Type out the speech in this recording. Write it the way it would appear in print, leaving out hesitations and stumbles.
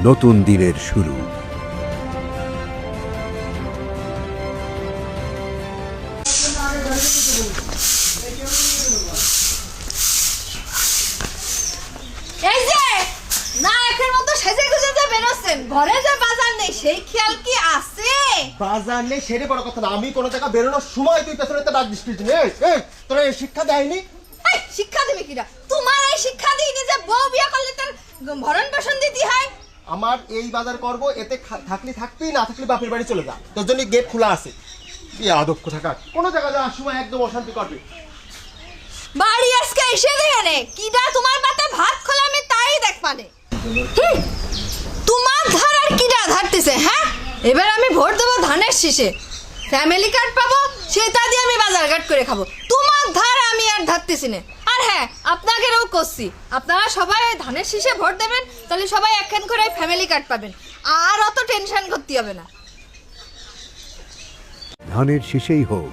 নতুন দিনের শুরু। এই যে নায়কের মতো সেজে গুজে যে বেরোচ্ছেন, ঘরে যে বাজার নেই সেই খেয়াল কি আছে? বাজার নেই সেটা বড় কথা না, আমি কোনো জায়গা বেরোনোর সময় তুই পেছনে ডাক দিস তোরা এই শিক্ষা দেয়নি? এই শিক্ষা দিবে কিরা? তোমার এই শিক্ষা দিইনি যে বউ বিয়ে করলে তার ভরণ পোষণ দিতে হয়। আমার এই বাজার করব, এতে থাকলি থাকবি, না থাকলি বাপের বাড়ি চলে যা, তোর জন্য গেট খোলা আছে। কি আদক্ষ থাকার, কোনো জায়গা যাওয়ার সময় একদম অশান্তি করবে। বাড়ি আজকে এসে দেখে কিডা তোমার পাতে ভাত খোলা, আমি তাই দেখ মানে তোমার ধার আর কিডা ধারতেছে? হ্যাঁ, এবার আমি ভোট দেবো ধানের শীষে, ফ্যামিলি কার্ড পাবো, সেটা দিয়ে আমি বাজার ঘাট করে খাবো। তোমার ধার আমি আর ধারতেছি না। আর হ্যাঁ, আপনাকেও করছি, আপনারা সবাই ওই ধানের শীষে ভোট দেবেন, তাহলে সবাই একখান করে ফ্যামিলি কার্ড পাবেন, আর অত টেনশন করতে হবে না। ধানের শীষেই হোক